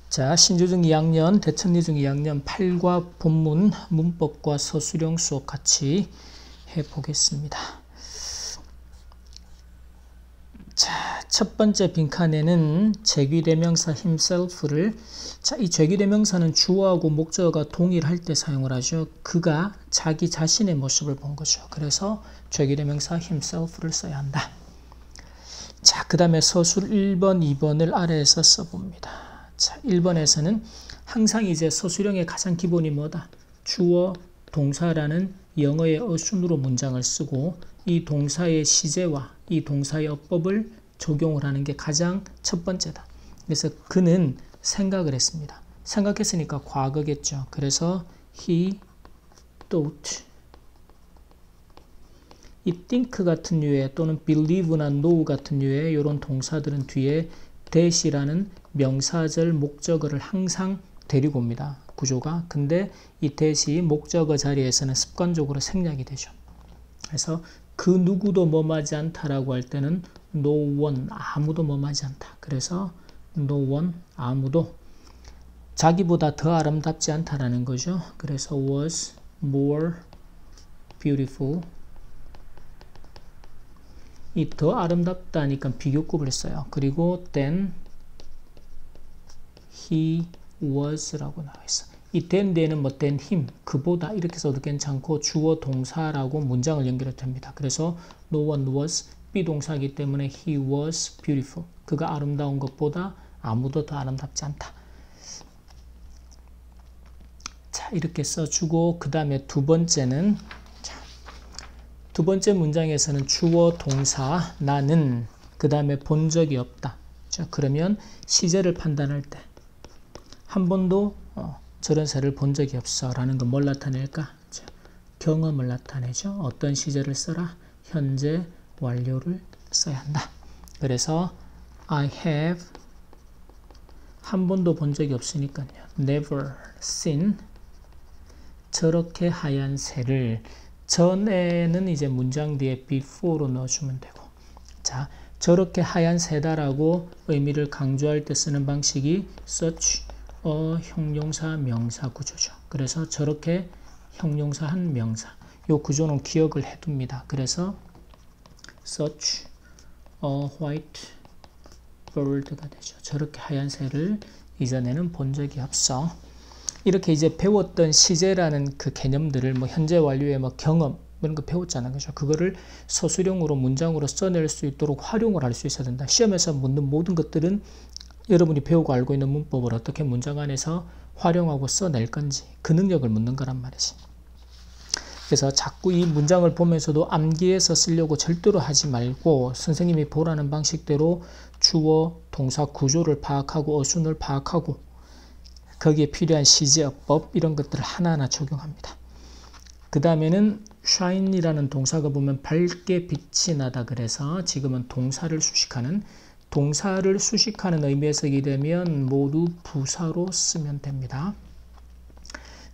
자, 신조중 2학년, 대천리중 2학년 8과 본문, 문법과 서술형 수업 같이 해보겠습니다. 자, 첫 번째 빈칸에는 제귀대명사 himself를, 자, 이 제귀대명사는 주어하고 목적어가 동일할 때 사용을 하죠. 그가 자기 자신의 모습을 본 거죠. 그래서 제귀대명사 himself를 써야 한다. 자, 그 다음에 서술 1번, 2번을 아래에서 써봅니다. 자, 1번에서는 항상 이제 서술형의 가장 기본이 뭐다? 주어, 동사라는 영어의 어순으로 문장을 쓰고 이 동사의 시제와 이 동사의 어법을 적용을 하는 게 가장 첫 번째다. 그래서 그는 생각을 했습니다. 생각했으니까 과거겠죠. 그래서 he thought. 이 think 같은 류의 또는 believe나 know 같은 류의 이런 동사들은 뒤에 that이라는 명사절 목적어를 항상 데리고 옵니다. 구조가. 근데 이 that이 목적어 자리에서는 습관적으로 생략이 되죠. 그래서 그 누구도 뭐하지 않다라고 할 때는 no one, 아무도 뭐하지 않다. 그래서 no one, 아무도 자기보다 더 아름답지 않다라는 거죠. 그래서 was more beautiful. 이 더 아름답다니까 비교급을 써요. 그리고 then he was라고 나와 있어. 이 then 뒤에는 뭐 than him, 그보다 이렇게 써도 괜찮고 주어 동사라고 문장을 연결해도 됩니다. 그래서 no one was 비동사이기 때문에 he was beautiful. 그가 아름다운 것보다 아무도 더 아름답지 않다. 자, 이렇게 써주고 그 다음에 두 번째는 두 번째 문장에서는 주어 동사 나는 그 다음에 본 적이 없다. 자, 그러면 시제를 판단할 때 한 번도 저런 새를 본 적이 없어 라는 건 뭘 나타낼까? 자, 경험을 나타내죠. 어떤 시제를 써라? 현재 완료를 써야 한다. 그래서 I have 한 번도 본 적이 없으니까요. never seen 저렇게 하얀 새를 전에는 이제 문장 뒤에 before로 넣어주면 되고, 자, 저렇게 하얀 새다라고 의미를 강조할 때 쓰는 방식이 such 형용사 명사 구조죠. 그래서 저렇게 형용사 한 명사, 요 구조는 기억을 해둡니다. 그래서 such a white bird가 되죠. 저렇게 하얀 새를 이전에는 본 적이 없어. 이렇게 이제 배웠던 시제라는 그 개념들을 뭐 현재 완료의 뭐 경험 이런 거 배웠잖아요. 그죠? 그거를 서술형으로 문장으로 써낼 수 있도록 활용을 할 수 있어야 된다. 시험에서 묻는 모든 것들은 여러분이 배우고 알고 있는 문법을 어떻게 문장 안에서 활용하고 써낼 건지 그 능력을 묻는 거란 말이지. 그래서 자꾸 이 문장을 보면서도 암기해서 쓰려고 절대로 하지 말고 선생님이 보라는 방식대로 주어, 동사 구조를 파악하고 어순을 파악하고 거기에 필요한 시제어법 이런 것들을 하나하나 적용합니다. 그 다음에는 shine이라는 동사가 보면 밝게 빛이 나다. 그래서 지금은 동사를 수식하는 의미에서 쓰게 되면 모두 부사로 쓰면 됩니다.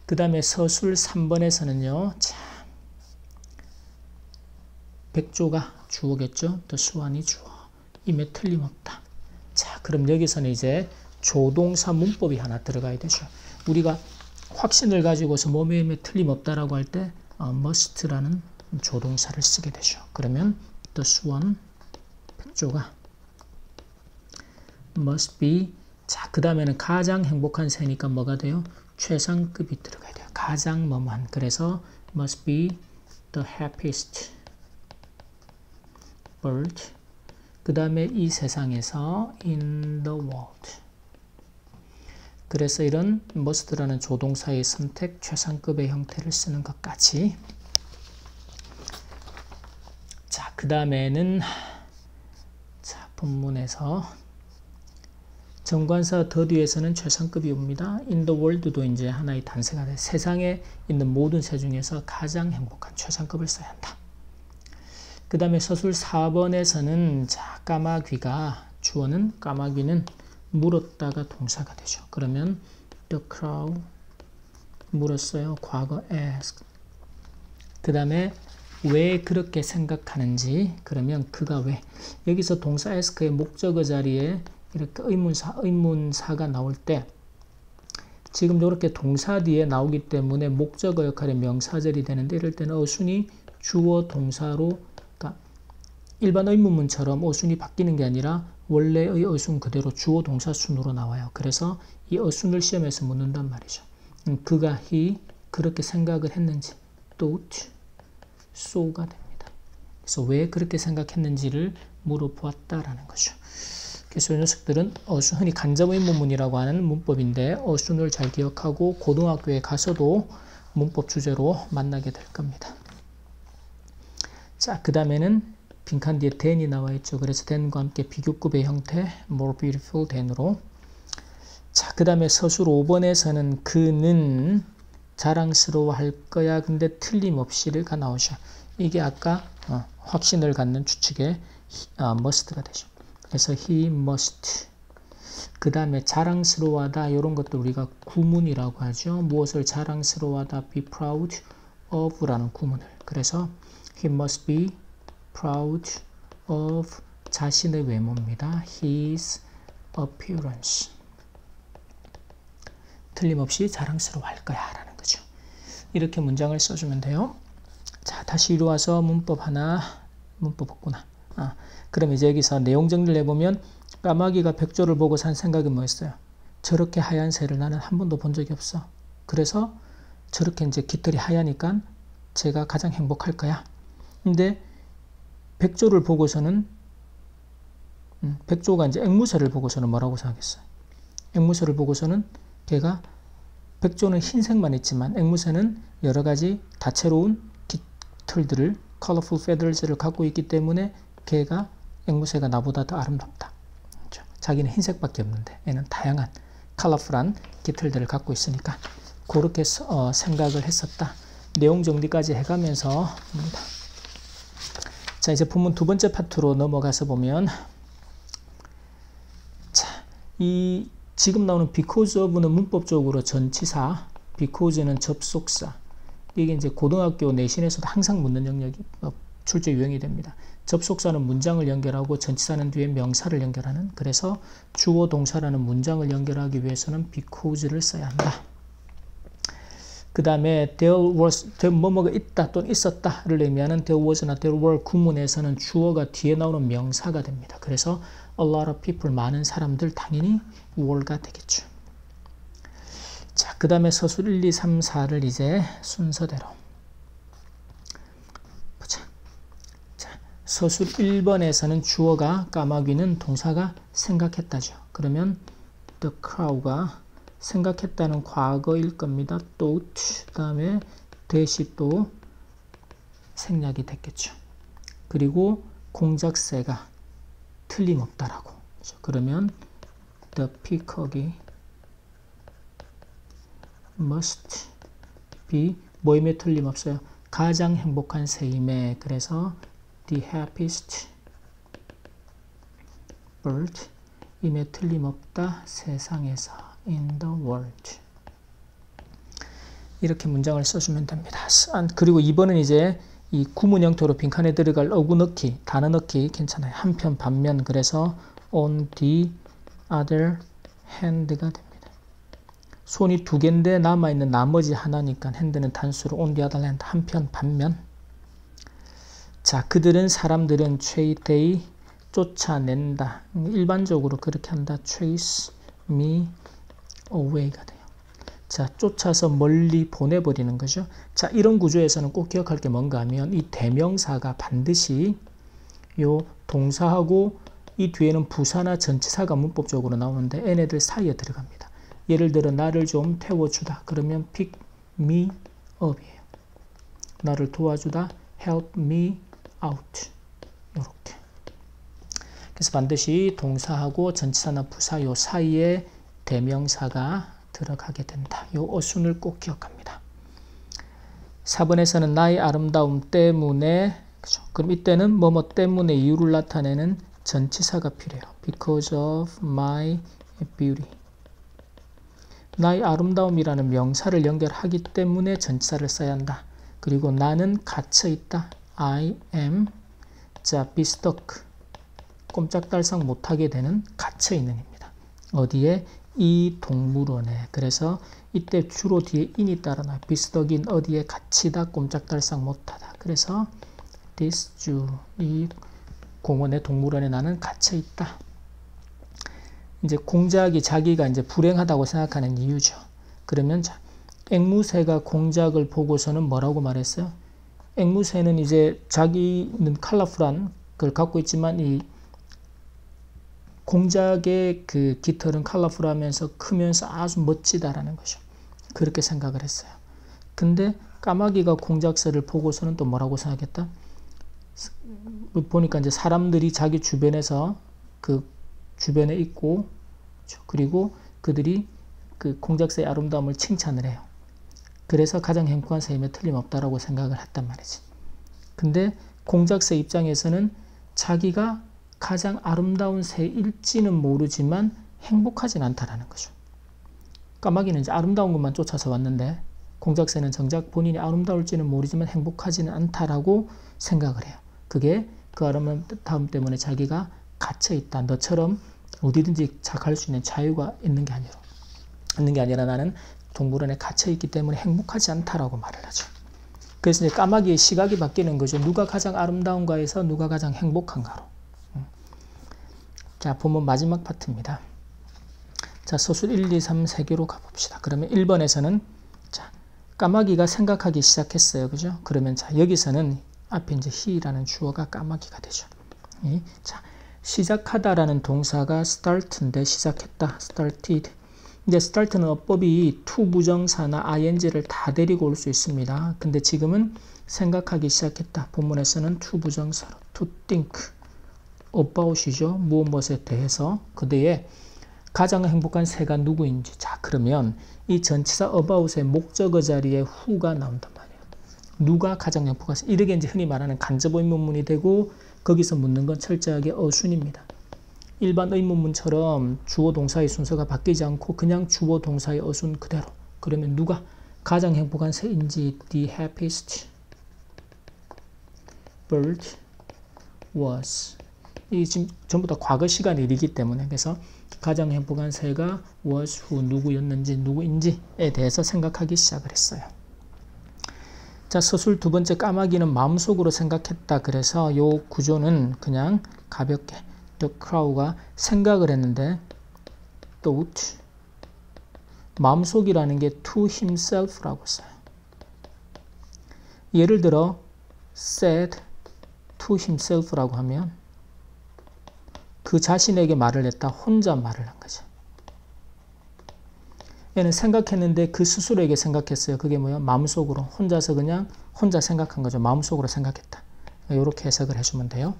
그 다음에 서술 3번에서는요. 자, 백조가 주어겠죠. 또 수완이 주어. 임에 틀림없다. 자, 그럼 여기서는 이제 조동사 문법이 하나 들어가야 되죠. 우리가 확신을 가지고서 뭐뭐에 틀림없다라고 할 때 must라는 조동사를 쓰게 되죠. 그러면 the swan, 백조가 must be, 자, 그 다음에는 가장 행복한 새니까 뭐가 돼요? 최상급이 들어가야 돼요. 가장 뭐뭐한. 그래서 must be the happiest bird. 그 다음에 이 세상에서 in the world. 그래서 이런 must라는 조동사의 선택, 최상급의 형태를 쓰는 것까지. 자, 그 다음에는 자, 본문에서 정관사 더 뒤에서는 최상급이 옵니다. in the world도 이제 하나의 단서가 돼. 세상에 있는 모든 새 중에서 가장 행복한 최상급을 써야 한다. 그 다음에 서술 4번에서는 자, 까마귀가 주어는 까마귀는 물었다가 동사가 되죠. 그러면 the crow 물었어요. 과거 asked. 그 다음에 왜 그렇게 생각하는지 그러면 그가 왜. 여기서 동사 ask의 목적어 자리에 이렇게 의문사가 나올 때 지금 이렇게 동사 뒤에 나오기 때문에 목적어 역할의 명사절이 되는데 이럴 때는 어순이 주어 동사로 그러니까 일반 의문문처럼 어순이 바뀌는 게 아니라 원래의 어순 그대로 주어 동사 순으로 나와요. 그래서 이 어순을 시험에서 묻는단 말이죠. 그가 he 그렇게 생각을 했는지 thought so가 됩니다. 그래서 왜 그렇게 생각했는지를 물어보았다라는 거죠. 그래서 이 녀석들은 어순, 흔히 간접의문문이라고 하는 문법인데 어순을 잘 기억하고 고등학교에 가서도 문법 주제로 만나게 될 겁니다. 자, 그 다음에는 빈칸 뒤에 than이 나와 있죠. 그래서 than과 함께 비교급의 형태 more beautiful than으로. 자, 그 다음에 서술 5번에서는 그는 자랑스러워할 거야. 근데 틀림없이가 나오죠. 이게 아까 확신을 갖는 추측의 must가 되죠. 그래서 he must. 그 다음에 자랑스러워하다 이런 것도 우리가 구문이라고 하죠. 무엇을 자랑스러워하다 be proud of 라는 구문을. 그래서 he must be proud of 자신의 외모입니다. his appearance. 틀림없이 자랑스러워할 거야 라는 거죠. 이렇게 문장을 써주면 돼요. 자, 다시 이리 와서 문법 하나, 문법 없구나. 그럼 이제 여기서 내용 정리를 해보면 까마귀가 백조를 보고 산 생각이 뭐였어요? 저렇게 하얀 새를 나는 한 번도 본 적이 없어. 그래서 저렇게 이제 깃털이 하얘니까 제가 가장 행복할 거야. 근데 백조를 보고서는 백조가 이제 앵무새를 보고서는 뭐라고 생각했어요? 앵무새를 보고서는 걔가 백조는 흰색만 있지만 앵무새는 여러 가지 다채로운 깃털들을 colorful feathers를 갖고 있기 때문에 걔가 앵무새가 나보다 더 아름답다. 그렇죠? 자기는 흰색밖에 없는데 얘는 다양한 컬러풀한 깃털들을 갖고 있으니까 그렇게 생각을 했었다. 내용 정리까지 해가면서 자, 이제 본문 두 번째 파트로 넘어가서 보면 자, 이 지금 나오는 because of는 문법적으로 전치사, because는 접속사. 이게 이제 고등학교 내신에서도 항상 묻는 영역이 출제 유형이 됩니다. 접속사는 문장을 연결하고 전치사는 뒤에 명사를 연결하는. 그래서 주어 동사라는 문장을 연결하기 위해서는 because를 써야 한다. 그 다음에 뭐뭐가 있다 또는 있었다를 의미하는 there was나 there were 구문에서는 주어가 뒤에 나오는 명사가 됩니다. 그래서 a lot of people 많은 사람들 당연히 were가 되겠죠. 자, 그 다음에 서술 1, 2, 3, 4를 이제 순서대로 보자. 자, 서술 1번에서는 주어가 까마귀는 동사가 생각했다죠. 그러면 the crow가 생각했다는 과거일 겁니다. thought. 그 다음에 대시 또 생략이 됐겠죠. 그리고 공작새가 틀림없다라고. 그렇죠. 그러면 the peacock이 must be 뭐임에 틀림없어요. 가장 행복한 새임에. 그래서 the happiest bird 임에 틀림없다 세상에서 in the world. 이렇게 문장을 써주면 됩니다. 그리고 2번은 이제 이 구문 형태로 빈칸에 들어갈 어구 넣기, 단어 넣기 괜찮아요. 한편, 반면. 그래서 on the other hand가 됩니다. 손이 두 개인데 남아있는 나머지 하나니까 핸드는 단수로 on the other hand, 한편, 반면. 자, 그들은 사람들은 they 쫓아낸다. 일반적으로 그렇게 한다. chase me away가 돼요. 자, 쫓아서 멀리 보내버리는 거죠. 자, 이런 구조에서는 꼭 기억할 게 뭔가 하면 이 대명사가 반드시 요 동사하고 이 뒤에는 부사나 전치사가 문법적으로 나오는데 얘네들 사이에 들어갑니다. 예를 들어 나를 좀 태워주다. 그러면 pick me up이에요. 나를 도와주다. help me out. 이렇게. 그래서 반드시 동사하고 전치사나 부사 요 사이에 대명사가 들어가게 된다. 요 어순을 꼭 기억합니다. 4번에서는 나의 아름다움 때문에, 그죠? 그럼 이때는 뭐뭐 때문에 이유를 나타내는 전치사가 필요해요. Because of my beauty. 나의 아름다움이라는 명사를 연결하기 때문에 전치사를 써야 한다. 그리고 나는 갇혀있다. I am. 자, be stuck. 꼼짝달싹 못하게 되는 갇혀있는 입니다. 어디에? 이 동물원에. 그래서 이때 주로 뒤에 in이 따라놔요. 비스덕인 어디에 갇히다, 꼼짝달싹 못하다. 그래서 this zoo, 이 공원의 동물원에 나는 갇혀 있다. 이제 공작이 자기가 이제 불행하다고 생각하는 이유죠. 그러면 자, 앵무새가 공작을 보고서는 뭐라고 말했어요? 앵무새는 이제 자기는 컬러풀한 걸 갖고 있지만 이 공작의 그 깃털은 컬러풀하면서 크면서 아주 멋지다라는 거죠. 그렇게 생각을 했어요. 근데 까마귀가 공작새를 보고서는 또 뭐라고 생각했다? 보니까 이제 사람들이 자기 주변에서 그 주변에 있고, 그리고 그들이 그 공작새의 아름다움을 칭찬을 해요. 그래서 가장 행복한 새임에 틀림없다라고 생각을 했단 말이지. 근데 공작새 입장에서는 자기가 가장 아름다운 새일지는 모르지만 행복하진 않다라는 거죠. 까마귀는 이제 아름다운 것만 쫓아서 왔는데 공작새는 정작 본인이 아름다울지는 모르지만 행복하지는 않다라고 생각을 해요. 그게 그 아름다움 때문에 자기가 갇혀있다. 너처럼 어디든지 갈 수 있는 자유가 있는 게 아니라 나는 동물원에 갇혀있기 때문에 행복하지 않다라고 말을 하죠. 그래서 이제 까마귀의 시각이 바뀌는 거죠. 누가 가장 아름다운가에서 누가 가장 행복한가로. 자, 본문 마지막 파트입니다. 자, 서술 1, 2, 3, 3개로 가봅시다. 그러면 1번에서는 자, 까마귀가 생각하기 시작했어요. 그죠? 그러면 자, 여기서는 앞에 이제 he라는 주어가 까마귀가 되죠. 자, 시작하다라는 동사가 start인데 시작했다. started. 근데 start는 어법이 to 부정사나 ing를 다 데리고 올 수 있습니다. 근데 지금은 생각하기 시작했다. 본문에서는 to 부정사로 to think about이죠. 무엇에 대해서. 그 뒤에 가장 행복한 새가 누구인지. 자, 그러면 이 전치사 about의 목적어 자리에 who가 나온단 말이에요. 누가 가장 행복한 새. 이렇게 이제 흔히 말하는 간접 의문문이 되고 거기서 묻는 건 철저하게 어순입니다. 일반 의문문처럼 주어 동사의 순서가 바뀌지 않고 그냥 주어 동사의 어순 그대로. 그러면 누가 가장 행복한 새인지 the happiest bird was. 이 지금 전부 다 과거 시간 일이기 때문에 그래서 가장 행복한 새가 was who 누구였는지 누구인지에 대해서 생각하기 시작을 했어요. 자, 서술 두 번째 까마귀는 마음속으로 생각했다. 그래서 요 구조는 그냥 가볍게 the crow가 생각을 했는데 thought 마음속이라는 게 to himself라고 써요. 예를 들어 said to himself라고 하면 그 자신에게 말을 했다. 혼자 말을 한 거죠. 얘는 생각했는데 그 스스로에게 생각했어요. 그게 뭐예요? 마음속으로 혼자서 그냥 혼자 생각한 거죠. 마음속으로 생각했다. 이렇게 해석을 해주면 돼요.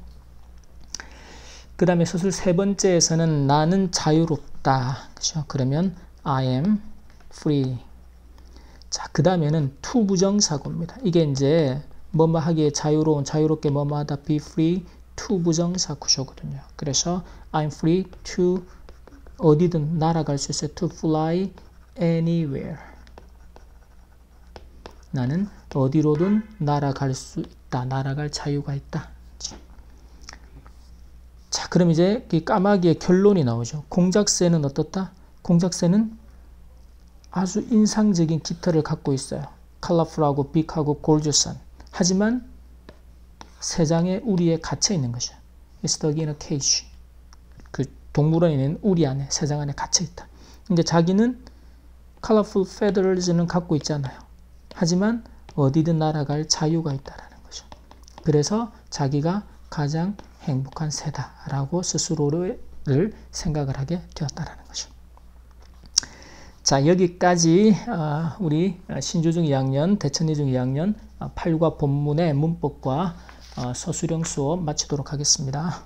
그 다음에 서술 세 번째에서는 나는 자유롭다. 그죠? 그러면 I am free. 자, 그 다음에는 to 부정사구입니다. 이게 이제 뭐뭐 하기에 자유로운, 자유롭게 뭐뭐 하다, be free, to 부정사 구조거든요. 그래서 I'm free to 어디든 날아갈 수 있어요. to fly anywhere. 나는 어디로든 날아갈 수 있다. 날아갈 자유가 있다. 자, 그럼 이제 이 까마귀의 결론이 나오죠. 공작새는 어떻다? 공작새는 아주 인상적인 깃털을 갖고 있어요. 컬러풀하고 빅하고 골저스한. 하지만 새장의 우리에 갇혀 있는 거죠. It's stuck in a cage. 그 동물원에 있는 우리 안에, 새장 안에 갇혀 있다. 근데 자기는 colorful feathers는 갖고 있잖아요. 하지만 어디든 날아갈 자유가 있다라는 거죠. 그래서 자기가 가장 행복한 새다라고 스스로를 생각을 하게 되었다라는 거죠. 자, 여기까지 우리 신주중 2학년, 대천여중 2학년 8과 본문의 문법과 서술형 수업 마치도록 하겠습니다.